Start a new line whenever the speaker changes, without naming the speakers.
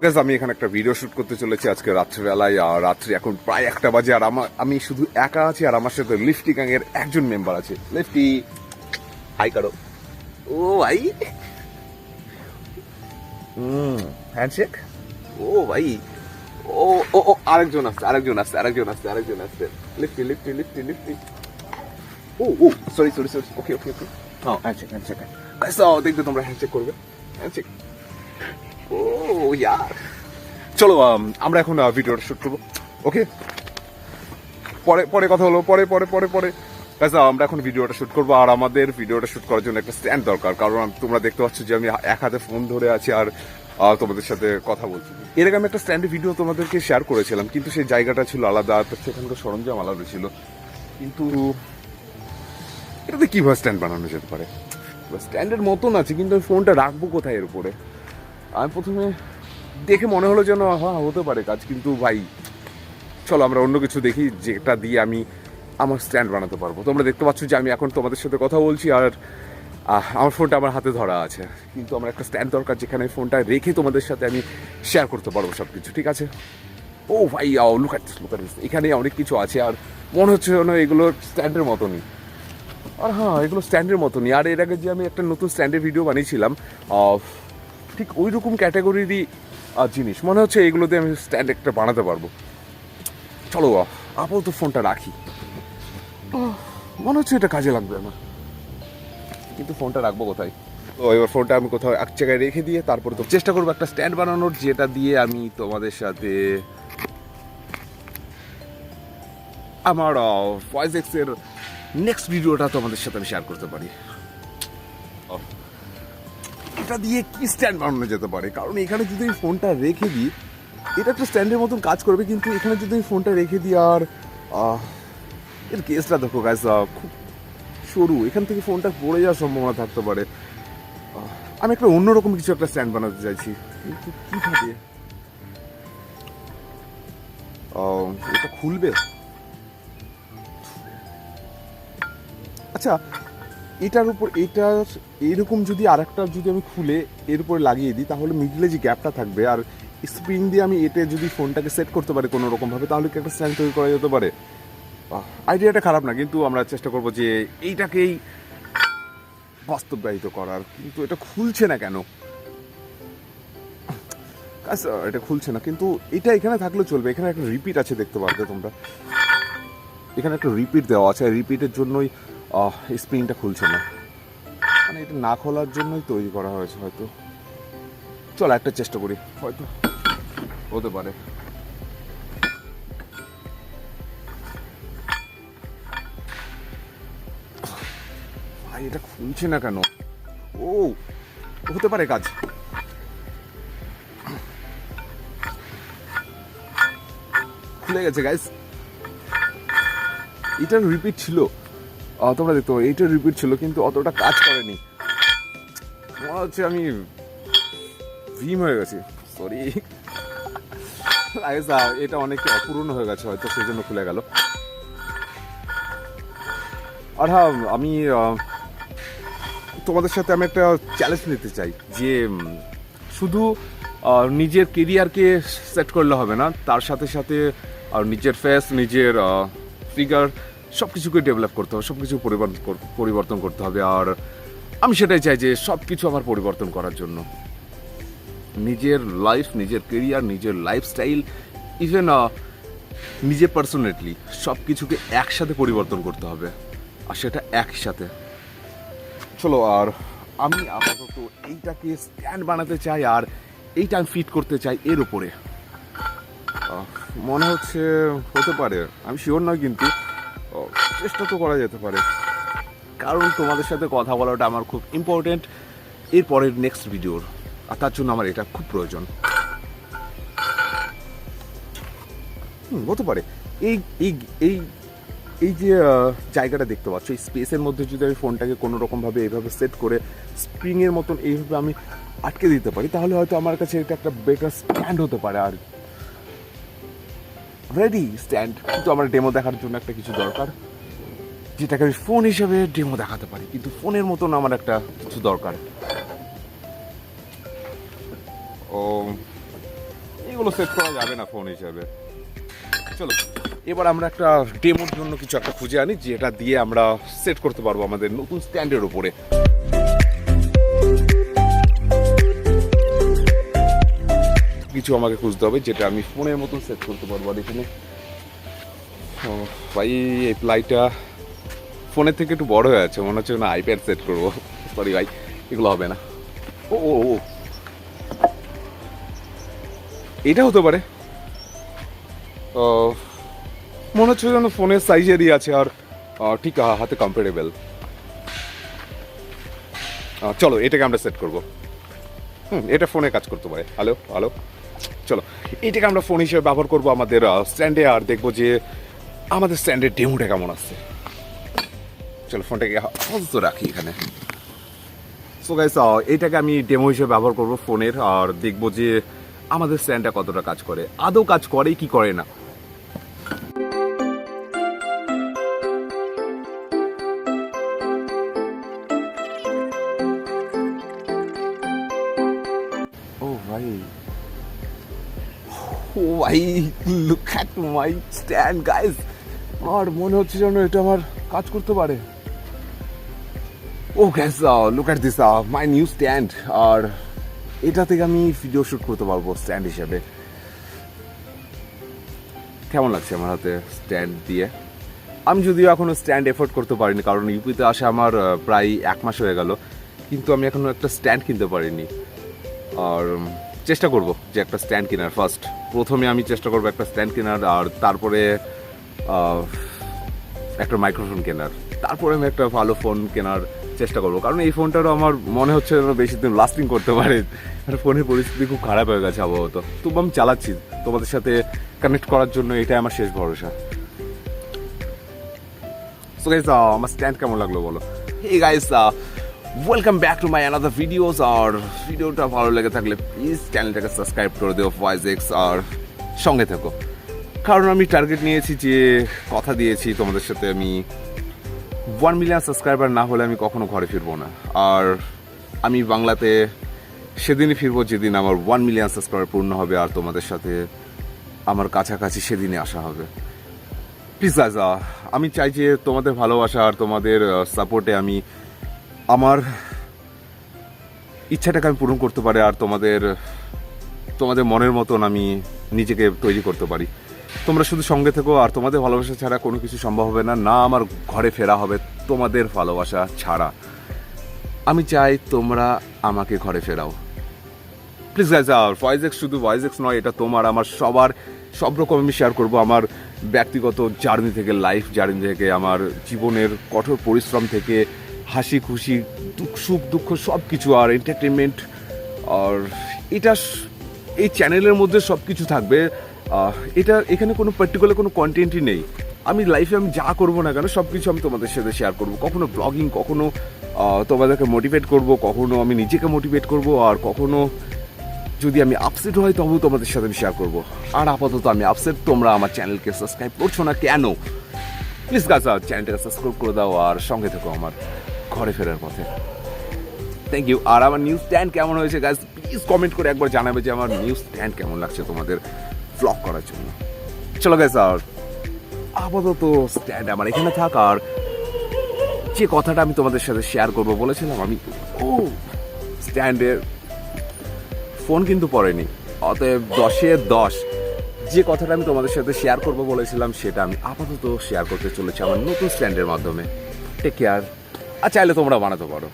Guys আমি এখানে একটা ভিডিও শুট করতে চলেছি আজকে রাত্রিবেলায়। আর রাত্রি এখন প্রায় 1টা বাজে। আর আমি শুধু একা আছি আর আমার সাথে লিফটি গ্যাং এর একজন মেম্বার আছে। লিফটি হাই করো। ও ভাই হ্যান্ডশেক। ও ভাই ও ও ও আরেকজন আসছে। লিফটি লিফটি লিফটি লিফটি। ও ও সরি সরি সরি। ওকে ওকে ওকে। হ্যাঁ হ্যান্ডশেক গাইস দেখবে তোমরা হ্যান্ডশেক করবে। হ্যান্ডশেক। ও ইয়ার চলো আমরা এখন ভিডিওটা শুট করবো। ওকে পরে পরে কথা হলো। পরে পরে পরে পরে আমরা এখন ভিডিওটা শুট করবো। আর আমাদের ভিডিওটা শুট করার জন্য একটা স্ট্যান্ড দরকার, কারণ তোমরা দেখতে পাচ্ছ যে আমি এক হাতে ফোন ধরে আছি আর তোমাদের সাথে কথা বলছি। এর আগে আমি একটা স্ট্যান্ডের ভিডিও তোমাদেরকে শেয়ার করেছিলাম, কিন্তু সেই জায়গাটা ছিল আলাদা, সেখানকার সরঞ্জাম আলাদা ছিল। কিন্তু এটাতে কিভাবে স্ট্যান্ড বানানো যেতে পারে? স্ট্যান্ডের মতন আছে, কিন্তু আমি ফোনটা রাখবো কোথায় এর উপরে? আমি প্রথমে দেখে মনে হলো যেন হ্যাঁ হতে পারে কাজ, কিন্তু ভাই চলো আমরা অন্য কিছু দেখি যেটা দিয়ে আমি আমার স্ট্যান্ড বানাতে পারবো। তোমরা দেখতে পাচ্ছ যে আমি এখন তোমাদের সাথে কথা বলছি আর আমার ফোনটা আমার হাতে ধরা আছে, কিন্তু আমার একটা স্ট্যান্ড দরকার যেখানে ফোনটা রেখে তোমাদের সাথে আমি শেয়ার করতে পারবো সব কিছু। ঠিক আছে? ও ভাই লুক এখানে অনেক কিছু আছে আর মনে হচ্ছে যেন এগুলো স্ট্যান্ডের মতনই। আর হ্যাঁ এগুলো স্ট্যান্ডের মতনই। আর এর আগে যে আমি একটা নতুন স্ট্যান্ডের ভিডিও বানিয়েছিলাম ঠিক ওই রকম ক্যাটাগরিরই জিনিস মনে হচ্ছে, এগুলোতে আমি স্ট্যান্ড একটা বানাতে পারবো। চলো আপাতত ফোনটা রাখি, মনে হচ্ছে এটা কাজে লাগবে আমার, কিন্তু ফোনটা রাখবো কোথায়? তো এবার ফোনটা আমি কোথাও এক জায়গায় রেখে দিয়ে তারপরে তো চেষ্টা করবো একটা স্ট্যান্ড বানানোর, যেটা দিয়ে আমি তোমাদের সাথে আমার ভয়েস এক্সের নেক্সট ভিডিওটা তোমাদের সাথে আমি শেয়ার করতে পারি। এটা দিয়ে কি স্ট্যান্ড বানানো যেতে পারে? কারণ এখানে যদি আমি ফোনটা রেখে দিই, এটা একটা স্ট্যান্ডের মতন কাজ করবে, কিন্তু এখানে যদি আমি ফোনটা রেখে দিই আর এর কেসটা দেখো গাইস, খুব সরু, এখান থেকে ফোনটা পড়ে যাওয়ার সম্ভাবনা থাকতে পারে। আমি একটা অন্যরকম কিছু একটা স্ট্যান্ড বানাতে চাইছি, কিন্তু কিভাবে? এটা খুলবে? আচ্ছা এটার উপর এটার এইরকম যদি আর একটা যদি আমি খুলে এর উপরে লাগিয়ে দিই, তাহলে মিডলে যে গ্যাপটা থাকবে আর স্প্রিং দিয়ে আমি এতে যদি ফোনটাকে সেট করতে পারি কোনো রকমভাবে, তাহলে কি একটা স্ট্যান্ড তৈরি করা যেতে পারে? আইডিয়াটা খারাপ না, কিন্তু আমরা চেষ্টা করবো যে এইটাকেই বাস্তবায়িত করার। কিন্তু এটা খুলছে না কেন? এটা খুলছে না, কিন্তু এটা এখানে থাকলে চলবে। এখানে একটা রিপিট আছে, দেখতে পারবে তোমরা, এখানে একটা রিপিট দেওয়া আছে, রিপিটের জন্যই স্প্রিংটা খুলছে না। মানে এটা না খোলার জন্যই তৈরি করা হয়েছে হয়তো। চলো একটা চেষ্টা করি, হয়তো হতে পারে। ভাই এটা খুলছে না কেন? ও হতে পারে কাজ। খুলে গেছে গাইস। এটার রিপিট ছিল, তোমরা দেখতে পাবে এইটার রিপিট ছিল, কিন্তু অতটা কাজ করেনি। মনে হচ্ছে আমি ভীম হয়ে গেছি। সরি এটা অনেক পুরনো হয়ে গেছে হয়তো, সেই জন্য খুলে গেল। আর হ্যাঁ আমি তোমাদের সাথে আমি একটা চ্যালেঞ্জ নিতে চাই, যে শুধু নিজের কেরিয়ারকে সেট করলে হবে না, তার সাথে সাথে নিজের ফেস, নিজের ফিগার সব কিছুকে ডেভেলপ করতে হবে, সব কিছু পরিবর্তন করতে হবে। আর আমি সেটাই চাই যে সব কিছু আমার পরিবর্তন করার জন্য নিজের লাইফ, নিজের কেরিয়ার, নিজের লাইফস্টাইল, ইভেন নিজের পার্সোনালিটি, সব কিছুকে একসাথে পরিবর্তন করতে হবে, আর সেটা একসাথে। চলো আর আমি আপাতত এইটাকে স্ট্যান্ড বানাতে চাই, আর এইটা আমি ফিট করতে চাই এর উপরে। মনে হচ্ছে হতে পারে, আমি শিওর নয়, কিন্তু চেষ্টা তো করা যেতে পারে, কারণ তোমাদের সাথে কথা বলাটা আমার খুব ইম্পর্টেন্ট এরপরের নেক্সট ভিডিওর, আর তার জন্য আমার এটা খুব প্রয়োজন। হতে পারে এই এই এই এই যে জায়গাটা দেখতে পাচ্ছ, এই স্পেসের মধ্যে যদি আমি ফোনটাকে কোনো রকমভাবে এইভাবে সেট করে স্প্রিংয়ের মতন এইভাবে আমি আটকে দিতে পারি, তাহলে হয়তো আমার কাছে এটা একটা বেটার স্ট্যান্ড হতে পারে। আর রেডি স্ট্যান্ড, কিন্তু আমার ডেমো দেখার জন্য একটা কিছু দরকার, যেটাকে আমি ফোন হিসেবে ডেমো দেখাতে পারি, কিন্তু ফোনের মতন আমার একটা কিছু দরকার। ও এগুলো সেট করা যাবে না ফোন হিসাবে। চলো এবার আমরা একটা ডেমোর জন্য কিছু একটা খুঁজে আনি, যেটা দিয়ে আমরা সেট করতে পারবো আমাদের নতুন স্ট্যান্ডের উপরে। কিছু আমাকে খুঁজতে হবে যেটা আমি ফোনের মতন সেট করতে পারবো। আর এখানে ভাই এই প্লাইটা ফোনের থেকে একটু বড় হয়ে আছে, মনে হচ্ছে না আইপ্যাড সেট করবো। সরি ভাই, এগুলো হবে না। ও ও ও এটা হতে পারে, মনে হচ্ছে যেন ফোনের সাইজেরই আছে আর ঠিক হাতে কমফোর্টেবল। চলো এটাকে আমরা সেট করবো। এটা ফোনে কাজ করতে পারে। হ্যালো হ্যালো, চলো এটাকে আমরা ফোন হিসেবে ব্যবহার করবো আমাদের স্ট্যান্ডে, আর দেখবো যে আমাদের স্ট্যান্ডের ডেমোটা কেমন আসছে। চলো ফোনটাকে আপাতত রাখি এখানে। সো গাইস, এইটাকে আমি ডেমো হিসেবে ব্যবহার করবো ফোনের, আর দেখবো যে আমাদের স্ট্যান্ডটা কতটা কাজ করে, আদৌ কাজ করে কি করে না। ও ভাই, ও ভাই, look at my stand guys. আর মনে হচ্ছে যেন এটা আমার কাজ করতে পারে। ও guys, look at this my new stand. আর এটা থেকে আমি ভিডিও শুট করতে পারবো স্ট্যান্ড হিসেবে। কেমন লাগছে আমার হাতে স্ট্যান্ড দিয়ে? আমি যদিও এখনো স্ট্যান্ড এফোর্ড করতে পারিনি, কারণ ইউপিতে আসা আমার প্রায় 1 মাস হয়ে গেল, কিন্তু আমি এখনো একটা স্ট্যান্ড কিনতে পারিনি। আর চেষ্টা করব যে একটা স্ট্যান্ড কেনার। প্রথমে আমি চেষ্টা করবো একটা স্ট্যান্ড কেনার, আর তারপরে একটা মাইক্রোফোন কেনার, তারপরে আমি একটা ভালো ফোন কেনার চেষ্টা করবো। কারণ এই ফোনটারও আমার মনে হচ্ছে যেন বেশি দিন লাস্টিং করতে পারে। ফোনের পরিস্থিতি খুব খারাপ হয়ে গেছে আবহাওয়া, তবু আমি চালাচ্ছি তোমাদের সাথে কানেক্ট করার জন্য। এটাই আমার শেষ ভরসা। সো গাইস, আমার স্ট্যান্ড কেমন লাগলো বলো? Hey guys, welcome back to my another videos. আর ভিডিওটা ভালো লেগে থাকলে প্লিজ চ্যানেলটাকে সাবস্ক্রাইব করে দিও ভয়েস, আর সঙ্গে থেকো। কারণ আমি টার্গেট নিয়েছি, যে কথা দিয়েছি তোমাদের সাথে, আমি 1 মিলিয়ন সাবস্ক্রাইবার না হলে আমি কখনো ঘরে ফিরবো না। আর আমি বাংলাতে সেদিনই ফিরবো যেদিন আমার 1 মিলিয়ন সাবস্ক্রাইবার পূর্ণ হবে, আর তোমাদের সাথে আমার কাছাকাছি সেদিনে আসা হবে। প্লিজ গাইস, আমি চাই যে তোমাদের ভালোবাসা আর তোমাদের সাপোর্টে আমি আমার ইচ্ছাটাকে আমি পূরণ করতে পারি, আর তোমাদের মনের মতন আমি নিজেকে তৈরি করতে পারি। তোমরা শুধু সঙ্গে থেকো, আর তোমাদের ভালোবাসা ছাড়া কোনো কিছু সম্ভব হবে না। না আমার ঘরে ফেরা হবে তোমাদের ভালোবাসা ছাড়া। আমি চাই তোমরা আমাকে ঘরে ফেরাও। প্লিজ গাইস, আর ভয়েস শুধু ভয়েস নয়, এটা তোমার আমার সবার সব রকম আমি শেয়ার করবো। আমার ব্যক্তিগত জার্নি থেকে, লাইফ জার্নি থেকে, আমার জীবনের কঠোর পরিশ্রম থেকে, হাসি খুশি, সুখ দুঃখ সব কিছু, আর এন্টারটেনমেন্ট। আর এটা এই চ্যানেলের মধ্যে সব কিছু থাকবে। এখানে কোনো পার্টিকুলার কোনো কন্টেন্টই নেই। আমি লাইফে আমি যা করবো না কেন সব কিছু আমি তোমাদের সাথে শেয়ার করবো। কখনো ব্লগিং, কখনো তোমাদেরকে মোটিভেট করব, কখনো আমি নিজেকে মোটিভেট করব, আর কখনো যদি আমি আপসেট হয় তবুও তোমাদের সাথে আমি শেয়ার করবো। আর আপাতত আমি আপসেট, তোমরা আমার চ্যানেলকে সাবস্ক্রাইব করছো না কেন? প্লিজ গাইস, চ্যানেলটাকে সাবস্ক্রাইব করে দাও, আর সঙ্গে থেকো আমার ঘরে ফেরার পথে। Thank you. আর আমার নিউ স্ট্যান্ড কেমন হয়েছে গাইস, প্লিজ কমেন্ট করে একবার জানাবে যে আমার নিউ স্ট্যান্ড কেমন লাগছে তোমাদের ব্লগ করার জন্য। চলো গাইস, আর আপাতত স্ট্যান্ড আমার এখানে থাক। আর যে কথাটা আমি তোমাদের সাথে শেয়ার করবো বলেছিলাম, আমি স্ট্যান্ডের ফোন কিন্তু পড়েনি, অতএব 10-এ 10। যে কথাটা আমি তোমাদের সাথে শেয়ার করবো বলেছিলাম, সেটা আমি আপাতত শেয়ার করতে চলেছি আমার নতুন স্ট্যান্ডের মাধ্যমে। Take care. আর চাইলে তোমরা বানাতে পারো।